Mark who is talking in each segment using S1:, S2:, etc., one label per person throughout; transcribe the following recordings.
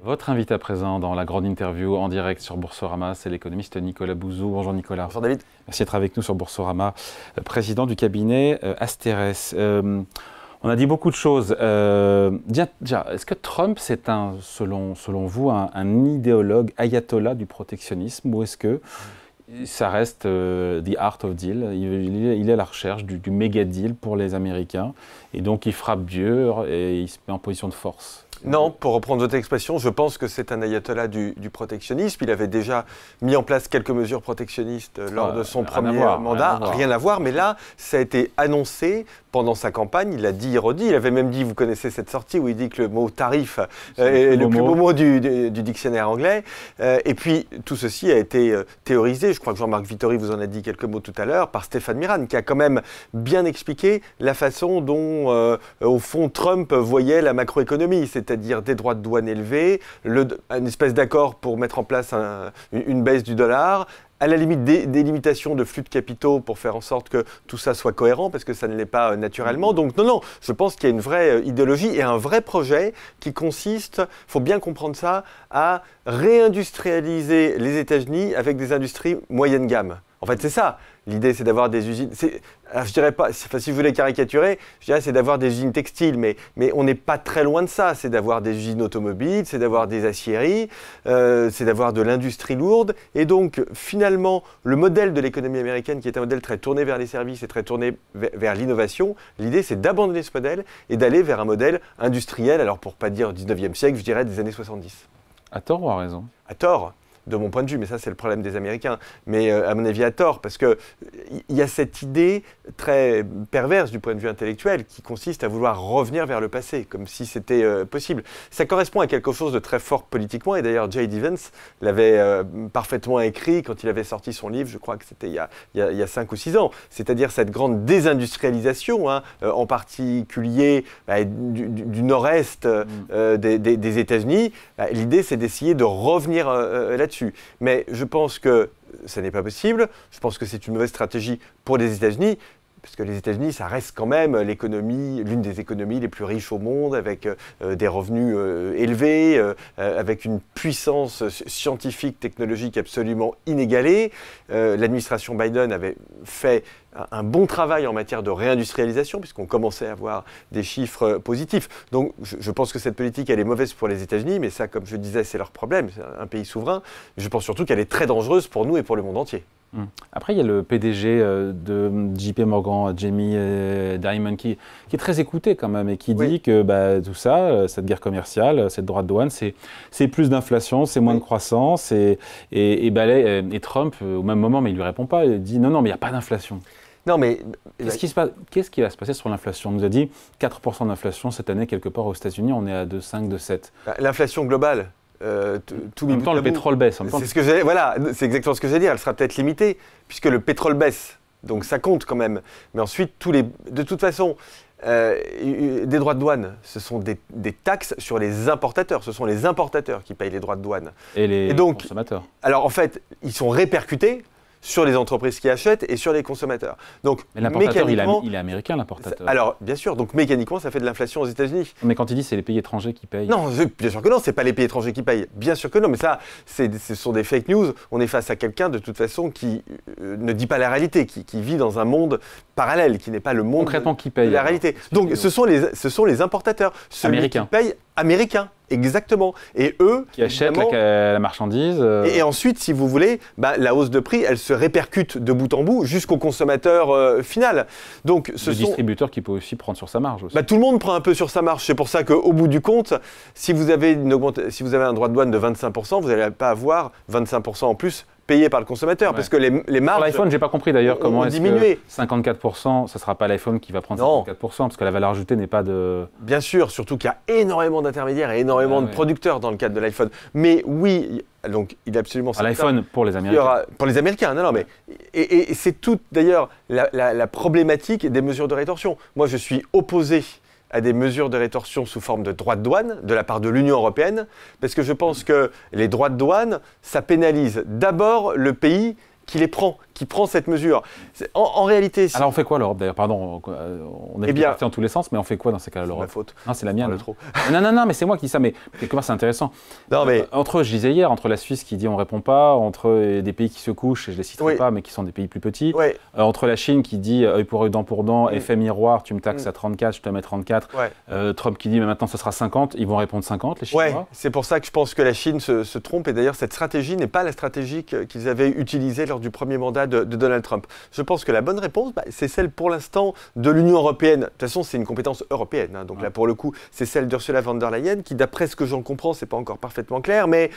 S1: Votre invité à présent dans la grande interview en direct sur Boursorama, c'est l'économiste Nicolas Bouzou. Bonjour Nicolas.
S2: Bonjour David.
S1: Merci d'être avec nous sur Boursorama, président du cabinet Asterès. On a dit beaucoup de choses. Déjà, est-ce que Trump, c'est selon vous, un idéologue ayatollah du protectionnisme, ou est-ce que ça reste the art of deal? Il est à la recherche du méga deal pour les Américains, et donc il frappe dur et il se met en position de force?
S2: Non, pour reprendre votre expression, je pense que c'est un ayatollah du protectionnisme. Il avait déjà mis en place quelques mesures protectionnistes lors de son premier mandat. Rien à voir, mais là, ça a été annoncé pendant sa campagne. Il a dit, il redit. Il avait même dit, vous connaissez cette sortie où il dit que le mot tarif est le plus beau mot du dictionnaire anglais. Et puis, tout ceci a été théorisé, je crois que Jean-Marc Vittori vous en a dit quelques mots tout à l'heure, par Stéphane Miran, qui a quand même bien expliqué la façon dont, au fond, Trump voyait la macroéconomie, c'est-à-dire des droits de douane élevés, une espèce d'accord pour mettre en place une baisse du dollar, à la limite des limitations de flux de capitaux pour faire en sorte que tout ça soit cohérent, parce que ça ne l'est pas naturellement. Donc non, je pense qu'il y a une vraie idéologie et un vrai projet qui consiste, il faut bien comprendre ça, à réindustrialiser les États-Unis avec des industries moyenne gamme. En fait, c'est ça. L'idée, c'est d'avoir des usines. Je dirais pas, si vous voulez caricaturer, je dirais c'est d'avoir des usines textiles, mais on n'est pas très loin de ça. C'est d'avoir des usines automobiles, c'est d'avoir des aciéries, c'est d'avoir de l'industrie lourde. Et donc, finalement, le modèle de l'économie américaine, qui est un modèle très tourné vers les services et très tourné vers l'innovation, l'idée, c'est d'abandonner ce modèle et d'aller vers un modèle industriel, alors pour pas dire 19e siècle, je dirais des années 70.
S1: À tort ou à raison?
S2: À tort, de mon point de vue, mais ça c'est le problème des Américains, mais à mon avis à tort, parce qu'il y a cette idée très perverse du point de vue intellectuel qui consiste à vouloir revenir vers le passé, comme si c'était possible. Ça correspond à quelque chose de très fort politiquement, et d'ailleurs J.D. Vance l'avait parfaitement écrit quand il avait sorti son livre, je crois que c'était il y a 5 ou 6 ans, c'est-à-dire cette grande désindustrialisation, en particulier du nord-est des États-Unis. L'idée c'est d'essayer de revenir là-dessus. Mais je pense que ça n'est pas possible. Je pense que c'est une mauvaise stratégie pour les États-Unis, parce que les États-Unis, ça reste quand même l'une des économies les plus riches au monde, avec des revenus élevés, avec une puissance scientifique, technologique absolument inégalée. L'administration Biden avait fait un bon travail en matière de réindustrialisation, puisqu'on commençait à avoir des chiffres positifs. Donc je pense que cette politique, elle est mauvaise pour les États-Unis, mais ça, comme je disais, c'est leur problème, c'est un pays souverain. Je pense surtout qu'elle est très dangereuse pour nous et pour le monde entier.
S1: Après, il y a le PDG de JP Morgan, Jamie Dimon, qui est très écouté quand même, et qui dit que tout ça, cette guerre commerciale, cette droit de douane, c'est plus d'inflation, c'est moins de croissance, et Trump, au même moment, mais il ne lui répond pas, il dit non, mais il n'y a pas d'inflation.
S2: Non, mais
S1: qu'est-ce qui va se passer sur l'inflation? On nous a dit 4% d'inflation cette année, quelque part aux États-Unis, on est à 2,5, 2,7.
S2: L'inflation globale.
S1: En même temps, le pétrole baisse.
S2: C'est exactement ce que j'allais dire. Elle sera peut-être limitée, puisque le pétrole baisse. Donc ça compte quand même. Mais ensuite, de toute façon, des droits de douane, ce sont des taxes sur les importateurs. Ce sont les importateurs qui payent les droits de douane.
S1: Et les consommateurs.
S2: Alors en fait, ils sont répercutés sur les entreprises qui achètent et sur les consommateurs. Donc,
S1: mais l'importateur, il est américain, l'importateur.
S2: Alors, bien sûr, donc mécaniquement, ça fait de l'inflation aux États-Unis.
S1: Mais quand il dit c'est les pays étrangers qui payent.
S2: Non, bien sûr que non, c'est pas les pays étrangers qui payent. Bien sûr que non, mais ça, ce sont des fake news. On est face à quelqu'un, de toute façon, qui ne dit pas la réalité, qui vit dans un monde parallèle, qui n'est pas le monde
S1: concrètement qui paye
S2: de la réalité. Donc, ce sont les importateurs.
S1: Américains.
S2: Qui payent américains. Exactement. Et eux...
S1: Qui achètent la marchandise.
S2: Et ensuite, si vous voulez, la hausse de prix, elle se répercute de bout en bout jusqu'au consommateur final. Donc,
S1: le distributeur qui peut aussi prendre sur sa marge. Aussi.
S2: Tout le monde prend un peu sur sa marge. C'est pour ça qu'au bout du compte, si vous avez un droit de douane de 25%, vous n'allez pas avoir 25% en plus payé par le consommateur, parce que les marges...
S1: Pour l'iPhone, j'ai pas compris d'ailleurs comment est-ce
S2: diminué.
S1: Que 54%, ça sera pas l'iPhone qui va prendre 54%, parce que la valeur ajoutée n'est pas de...
S2: Bien sûr, surtout qu'il y a énormément d'intermédiaires et énormément de producteurs dans le cadre de l'iPhone. Mais oui, donc il est absolument...
S1: L'iPhone pour les Américains.
S2: Pour les Américains, non, mais... Et c'est toute d'ailleurs la problématique des mesures de rétorsion. Moi, je suis opposé à des mesures de rétorsion sous forme de droits de douane de la part de l'Union européenne, parce que je pense que les droits de douane, ça pénalise d'abord le pays qui les prend, qui prend cette mesure. En réalité...
S1: Alors on fait quoi l'Europe d'ailleurs? Pardon, on est parti dans tous les sens, mais on fait quoi dans ces cas-là l'Europe?
S2: C'est ma faute.
S1: Non, c'est la mienne.
S2: Trop.
S1: Non, mais c'est moi qui dis ça, mais quelque part c'est intéressant.
S2: Non, mais...
S1: Entre, je disais hier, entre la Suisse qui dit on répond pas, entre des pays qui se couchent, et je les citerai pas, mais qui sont des pays plus petits, entre la Chine qui dit œil pour œil, dent pour dent, effet miroir, tu me taxes à 34, je te mets 34, Trump qui dit mais maintenant ce sera 50, ils vont répondre 50 les Chinois.
S2: Ouais, c'est pour ça que je pense que la Chine se trompe, et d'ailleurs cette stratégie n'est pas la stratégie qu'ils avaient utilisée lors du premier mandat de Donald Trump. Je pense que la bonne réponse, c'est celle pour l'instant de l'Union européenne. De toute façon, c'est une compétence européenne, hein, donc là pour le coup, c'est celle d'Ursula von der Leyen qui, d'après ce que j'en comprends, c'est pas encore parfaitement clair, mais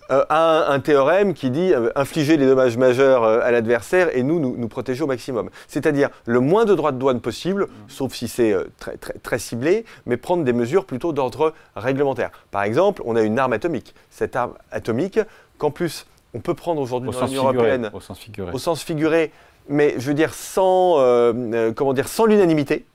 S2: a un théorème qui dit infliger les dommages majeurs à l'adversaire et nous protéger au maximum. C'est-à-dire le moins de droits de douane possible, sauf si c'est très ciblé, mais prendre des mesures plutôt d'ordre réglementaire. Par exemple, on a une arme atomique. Cette arme atomique, qu'en plus, on peut prendre aujourd'hui dans l'Union européenne au sens figuré, mais je veux dire sans l'unanimité.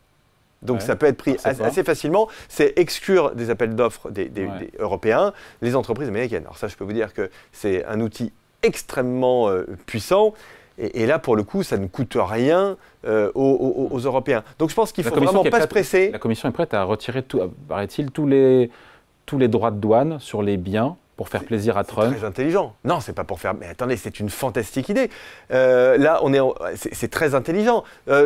S2: Donc ça peut être pris assez facilement. C'est exclure des appels d'offres des Européens, les entreprises américaines. Alors ça, je peux vous dire que c'est un outil extrêmement puissant. Et là, pour le coup, ça ne coûte rien aux Européens. Donc je pense qu'il ne faut vraiment pas se presser.
S1: La Commission est prête à retirer, paraît-il, tous les droits de douane sur les biens pour faire plaisir à Trump.
S2: C'est très intelligent. Non, c'est pas pour faire... Mais attendez, c'est une fantastique idée. Là, c'est très intelligent.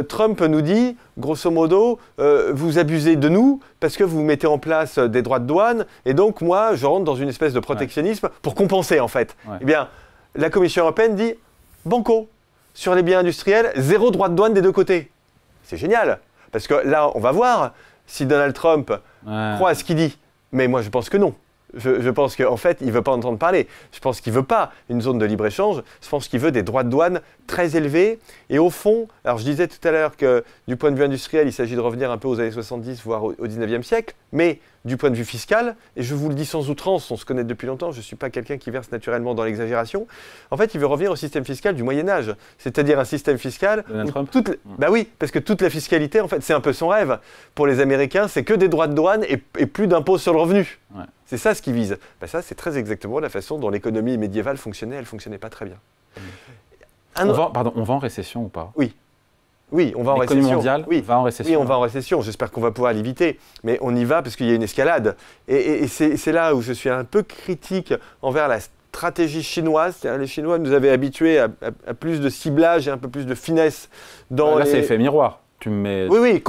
S2: Trump nous dit, grosso modo, vous abusez de nous parce que vous mettez en place des droits de douane et donc moi, je rentre dans une espèce de protectionnisme pour compenser, en fait. Eh bien, la Commission européenne dit, banco, sur les biens industriels, 0 droit de douane des deux côtés. C'est génial. Parce que là, on va voir si Donald Trump croit à ce qu'il dit. Mais moi, je pense que non. Je pense qu'en fait, il ne veut pas entendre parler. Je pense qu'il ne veut pas une zone de libre-échange. Je pense qu'il veut des droits de douane très élevés. Et au fond, alors je disais tout à l'heure que du point de vue industriel, il s'agit de revenir un peu aux années 70, voire au 19e siècle. Mais du point de vue fiscal, et je vous le dis sans outrance, on se connaît depuis longtemps, je ne suis pas quelqu'un qui verse naturellement dans l'exagération, en fait, il veut revenir au système fiscal du Moyen-Âge. C'est-à-dire un système fiscal où bah oui, parce que toute la fiscalité, en fait, c'est un peu son rêve. Pour les Américains, c'est que des droits de douane et plus d'impôts sur le revenu. Ouais. C'est ça ce qu'ils visent. Bah ça, c'est très exactement la façon dont l'économie médiévale fonctionnait. Elle ne fonctionnait pas très bien.
S1: On va en récession ou pas?
S2: Oui. Oui, on va en récession.
S1: L'économie mondiale va en récession.
S2: Oui, on va en récession. J'espère qu'on va pouvoir l'éviter. Mais on y va parce qu'il y a une escalade. Et c'est là où je suis un peu critique envers la stratégie chinoise. Les Chinois nous avaient habitués à plus de ciblage et un peu plus de finesse dans
S1: Là, c'est l'effet miroir. Tu me mets...
S2: Oui.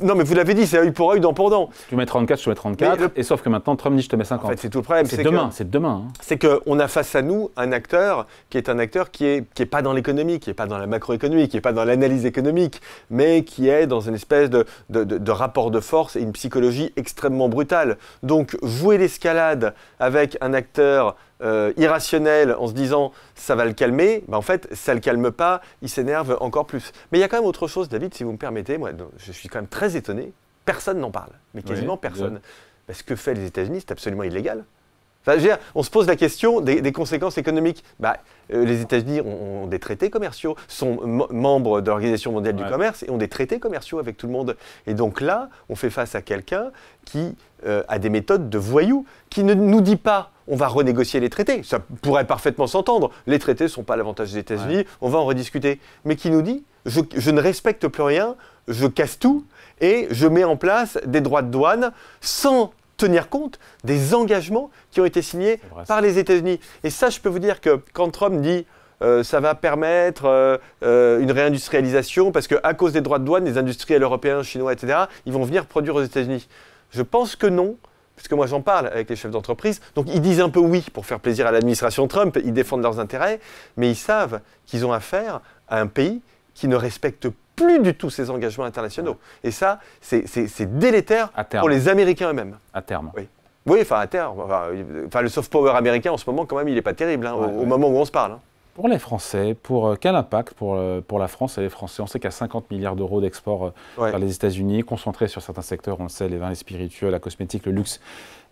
S2: Non, mais vous l'avez dit, c'est œil pour œil, dent pour dent.
S1: Tu mets 34, je te mets 34. Et sauf que maintenant, Trump dit je te mets 50.
S2: En fait, c'est tout le problème.
S1: C'est demain. C'est demain.
S2: C'est qu'on a face à nous un acteur qui est pas dans l'économie, qui n'est pas dans la macroéconomie, qui n'est pas dans l'analyse économique, mais qui est dans une espèce de rapport de force et une psychologie extrêmement brutale. Donc, jouer l'escalade avec un acteur irrationnel en se disant ça va le calmer, en fait ça le calme pas, il s'énerve encore plus. Mais il y a quand même autre chose, David, si vous me permettez, moi je suis quand même très étonné, personne n'en parle, mais quasiment personne. Ce que fait les États-Unis, c'est absolument illégal. Enfin, je veux dire, on se pose la question des conséquences économiques. Les États-Unis ont des traités commerciaux, sont membres de l'Organisation mondiale du commerce et ont des traités commerciaux avec tout le monde. Et donc là, on fait face à quelqu'un qui a des méthodes de voyou, qui ne nous dit pas on va renégocier les traités. Ça pourrait parfaitement s'entendre. Les traités ne sont pas à l'avantage des États-Unis, on va en rediscuter. Mais qui nous dit je ne respecte plus rien, je casse tout et je mets en place des droits de douane sans tenir compte des engagements qui ont été signés par les États-Unis. Et ça, je peux vous dire que quand Trump dit ça va permettre une réindustrialisation parce qu'à cause des droits de douane, les industriels européens, chinois, etc., ils vont venir produire aux États-Unis. Je pense que non, parce que moi j'en parle avec les chefs d'entreprise. Donc ils disent un peu oui pour faire plaisir à l'administration Trump, ils défendent leurs intérêts, mais ils savent qu'ils ont affaire à un pays qui ne respecte plus du tout ses engagements internationaux. Et ça, c'est délétère pour les Américains eux-mêmes.
S1: À terme.
S2: Oui, enfin à terme. Enfin, le soft power américain en ce moment, quand même, il n'est pas terrible, au moment où on se parle.
S1: Pour les Français, quel impact pour la France et les Français? On sait qu'il y a 50 milliards d'euros d'export vers les États-Unis, concentrés sur certains secteurs, on le sait, les vins et spiritueux, la cosmétique, le luxe,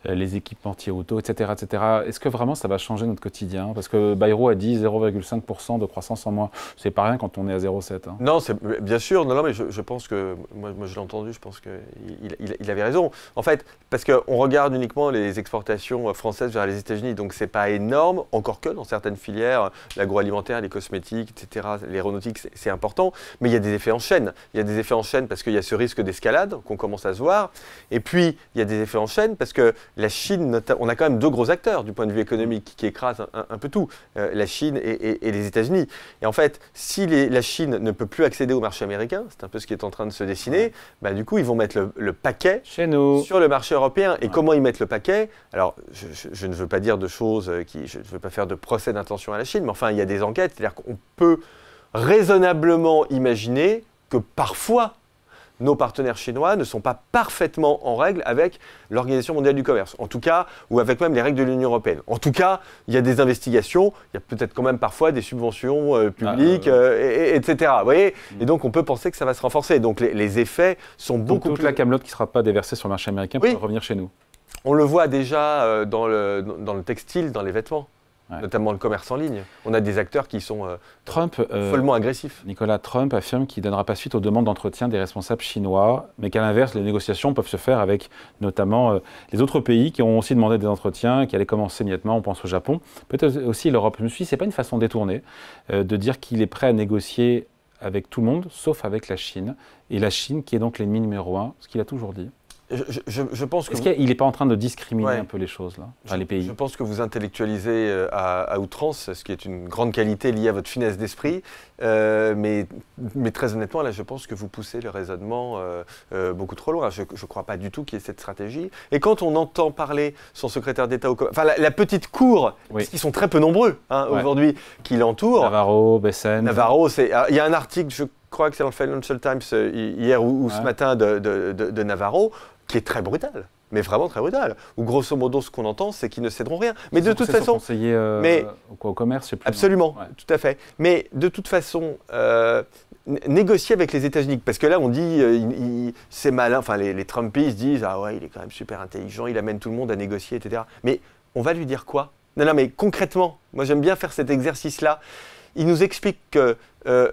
S1: les équipementiers auto, etc., etc. Est-ce que vraiment ça va changer notre quotidien? Parce que Bayrou a dit 0,5% de croissance en moins. C'est pas rien quand on est à 0,7. Hein.
S2: Non, bien sûr. Non, mais je pense que, moi je l'ai entendu, je pense qu'il avait raison. En fait, parce qu'on regarde uniquement les exportations françaises vers les États-Unis, donc c'est pas énorme, encore que dans certaines filières, l'agro l'agroalimentaire, les cosmétiques, etc., l'aéronautique, c'est important, mais il y a des effets en chaîne. Il y a des effets en chaîne parce qu'il y a ce risque d'escalade qu'on commence à se voir, et puis il y a des effets en chaîne parce que la Chine, on a quand même deux gros acteurs du point de vue économique qui écrasent un peu tout, la Chine et les États-Unis. Et en fait, si la Chine ne peut plus accéder au marché américain, c'est un peu ce qui est en train de se dessiner, bah, du coup, ils vont mettre le paquet
S1: chez nous
S2: sur le marché européen. Et comment ils mettent le paquet? Alors, je ne veux pas dire de choses je ne veux pas faire de procès d'intention à la Chine, mais enfin, il y a des enquêtes, c'est-à-dire qu'on peut raisonnablement imaginer que parfois, nos partenaires chinois ne sont pas parfaitement en règle avec l'Organisation mondiale du commerce, en tout cas, ou avec même les règles de l'Union européenne. En tout cas, il y a des investigations, il y a peut-être quand même parfois des subventions publiques, etc. Vous voyez, et donc, on peut penser que ça va se renforcer. Donc, les effets sont beaucoup plus...
S1: Toute la camelote qui ne sera pas déversée sur le marché américain peut revenir chez nous.
S2: On le voit déjà dans le textile, dans les vêtements. Notamment le commerce en ligne. On a des acteurs qui sont follement agressifs.
S1: Nicolas, Trump affirme qu'il ne donnera pas suite aux demandes d'entretien des responsables chinois, mais qu'à l'inverse, les négociations peuvent se faire avec notamment les autres pays qui ont aussi demandé des entretiens, qui allaient commencer immédiatement, on pense au Japon, peut-être aussi l'Europe. Je me suis dit, ce n'est pas une façon détournée de dire qu'il est prêt à négocier avec tout le monde, sauf avec la Chine, et la Chine qui est donc l'ennemi numéro 1, ce qu'il a toujours dit.
S2: Je pense que
S1: Est-ce qu'il n'est pas en train de discriminer un peu les choses, là, les pays?
S2: Je pense que vous intellectualisez à outrance, ce qui est une grande qualité liée à votre finesse d'esprit. Mais très honnêtement, là, je pense que vous poussez le raisonnement beaucoup trop loin. Je ne crois pas du tout qu'il y ait cette stratégie. Et quand on entend parler son secrétaire d'État au commerce, enfin la petite cour, parce qu'ils sont très peu nombreux aujourd'hui, qui l'entourent.
S1: Navarro, Bessène.
S2: Navarro, il y a un article, je crois que c'est dans le Financial Times hier ou ce matin de Navarro, qui est très brutal, mais vraiment très brutal. Où grosso modo, ce qu'on entend, c'est qu'ils ne céderont rien. Mais de toute façon,
S1: conseiller au commerce, je sais plus.
S2: Absolument, tout à fait. Mais de toute façon, négocier avec les États-Unis, parce que là, on dit, c'est malin. Enfin, les Trumpistes disent, ah ouais, il est quand même super intelligent, il amène tout le monde à négocier, etc. Mais on va lui dire quoi? Non, mais concrètement, moi j'aime bien faire cet exercice-là. Il nous explique que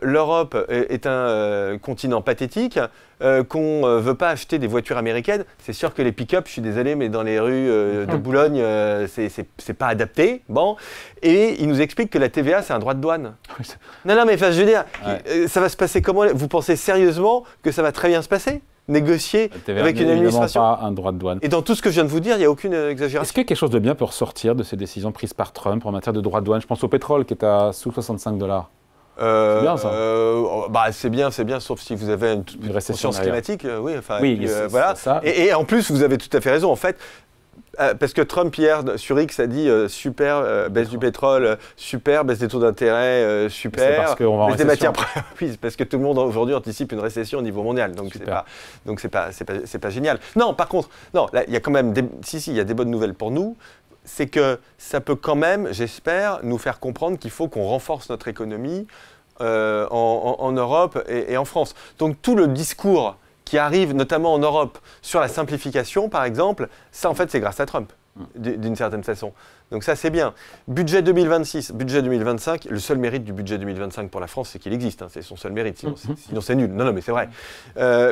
S2: l'Europe est un continent pathétique, qu'on ne veut pas acheter des voitures américaines. C'est sûr que les pick-up, je suis désolé, mais dans les rues de Boulogne, c'est pas adapté. Bon. Et il nous explique que la TVA, c'est un droit de douane. Non, mais enfin, je veux dire, ça va se passer comment? Vous pensez sérieusement que ça va très bien se passer? Négocier avec une administration.
S1: Pas un droit de douane.
S2: Et dans tout ce que je viens de vous dire, il n'y a aucune exagération.
S1: Est-ce que quelque chose de bien peut ressortir de ces décisions prises par Trump en matière de droit de douane? Je pense au pétrole qui est à sous 65 $. C'est bien ça.
S2: C'est bien, sauf si vous avez une conscience climatique.
S1: Oui,
S2: voilà.
S1: Ça.
S2: Et en plus, vous avez tout à fait raison. En fait, parce que Trump, hier, sur X, a dit super, baisse du pétrole, super, baisse des taux d'intérêt, super,
S1: parce qu'on va en
S2: baisse des
S1: récession.
S2: matières premières. Oui, parce que tout le monde aujourd'hui anticipe une récession au niveau mondial. Donc, c'est pas génial. Non, par contre, non, là, il y a quand même il y a des bonnes nouvelles pour nous. C'est que ça peut quand même, j'espère, nous faire comprendre qu'il faut qu'on renforce notre économie en Europe et en France. Donc tout le discours qui arrive, notamment en Europe, sur la simplification, par exemple, ça, en fait, c'est grâce à Trump, d'une certaine façon. Donc ça, c'est bien. Budget 2026, budget 2025, le seul mérite du budget 2025 pour la France, c'est qu'il existe. C'est son seul mérite, sinon c'est nul. Non, mais c'est vrai.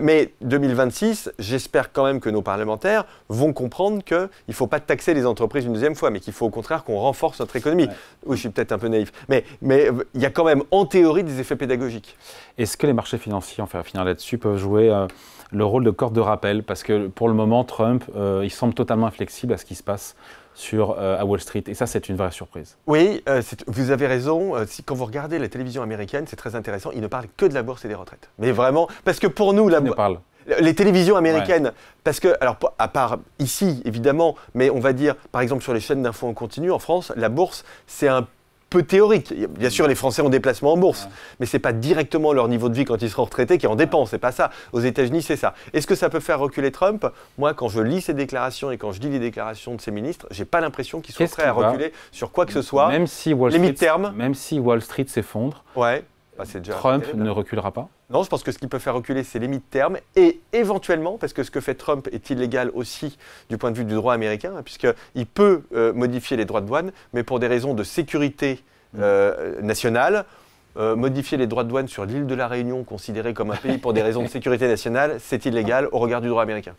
S2: Mais 2026, j'espère quand même que nos parlementaires vont comprendre qu'il ne faut pas taxer les entreprises une deuxième fois, mais qu'il faut au contraire qu'on renforce notre économie. Ouais. Oui, je suis peut-être un peu naïf. Mais il y a quand même, en théorie, des effets pédagogiques.
S1: Est-ce que les marchés financiers, enfin, finir là-dessus, peuvent jouer le rôle de corde de rappel? Parce que pour le moment, Trump, il semble totalement inflexible à ce qui se passe à Wall Street. Et ça, c'est une vraie surprise.
S2: Oui, vous avez raison. Quand vous regardez la télévision américaine, c'est très intéressant. Ils ne parlent que de la bourse et des retraites. Mais vraiment, parce que pour nous, les télévisions américaines, parce que, alors, à part ici, évidemment, mais on va dire, par exemple, sur les chaînes d'infos en continu, en France, la bourse, c'est un peu théorique. Bien sûr, les Français ont des placements en bourse, mais ce n'est pas directement leur niveau de vie quand ils seront retraités qui en dépend. C'est pas ça. Aux États-Unis, c'est ça. Est-ce que ça peut faire reculer Trump? Moi, quand je lis ses déclarations et quand je lis les déclarations de ses ministres, j'ai pas l'impression qu'ils soient prêts à reculer sur quoi que ce soit.
S1: Même si Wall Street s'effondre, Trump ne reculera pas?
S2: Non, je pense que ce qui peut faire reculer, c'est les mi-termes et éventuellement, parce que ce que fait Trump est illégal aussi du point de vue du droit américain, puisqu'il peut modifier les droits de douane, mais pour des raisons de sécurité nationale, modifier les droits de douane sur l'île de la Réunion, considérée comme un pays pour des raisons de sécurité nationale, c'est illégal au regard du droit américain.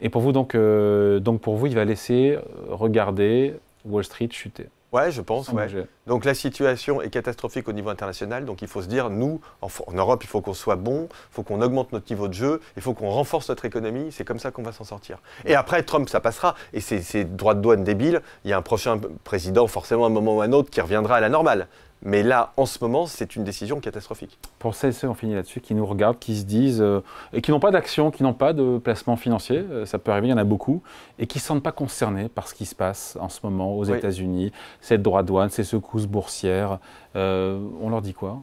S1: Et pour vous, donc pour vous, il va laisser regarder Wall Street chuter?
S2: Ouais, je pense. Ouais. Donc la situation est catastrophique au niveau international. Donc il faut se dire, nous, en Europe, il faut qu'on soit bon, il faut qu'on augmente notre niveau de jeu, il faut qu'on renforce notre économie. C'est comme ça qu'on va s'en sortir. Et après, Trump, ça passera. Et ces droits de douane débiles, il y a un prochain président, forcément, à un moment ou à un autre, qui reviendra à la normale. Mais là, en ce moment, c'est une décision catastrophique.
S1: Pour celles et ceux, on finit là-dessus, qui nous regardent, qui se disent, et qui n'ont pas d'action, qui n'ont pas de placement financier, ça peut arriver, il y en a beaucoup, et qui ne se sentent pas concernés par ce qui se passe en ce moment aux États-Unis, ces droits de douane, ces secousses boursières. On leur dit quoi?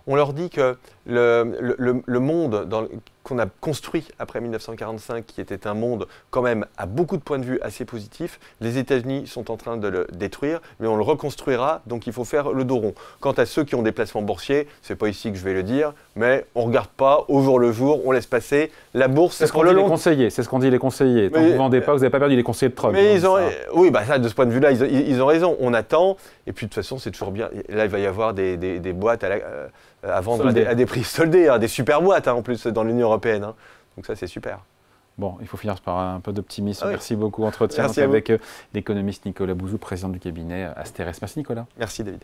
S2: On leur dit que le monde qu'on a construit après 1945, qui était un monde quand même à beaucoup de points de vue assez positifs, les États-Unis sont en train de le détruire, mais on le reconstruira, donc il faut faire le dos rond. Quant à ceux qui ont des placements boursiers, c'est pas ici que je vais le dire, mais on ne regarde pas au jour le jour, on laisse passer. La bourse,
S1: c'est ce qu'on dit les conseillers, c'est ce qu'on dit les conseillers. Tant que vous ne vendez pas, vous n'avez pas perdu les conseillers de Trump.
S2: Mais oui, bah ça, de ce point de vue-là, ils ont raison. On attend, et puis de toute façon, c'est toujours bien. Là, il va y avoir des boîtes à vendre à des prix soldés, hein, des super boîtes en plus dans l'Union européenne. Hein. Donc ça, c'est super.
S1: Bon, il faut finir par un peu d'optimisme. Merci beaucoup. Entretien avec l'économiste Nicolas Bouzou, président du cabinet Asterès. Merci Nicolas.
S2: Merci David.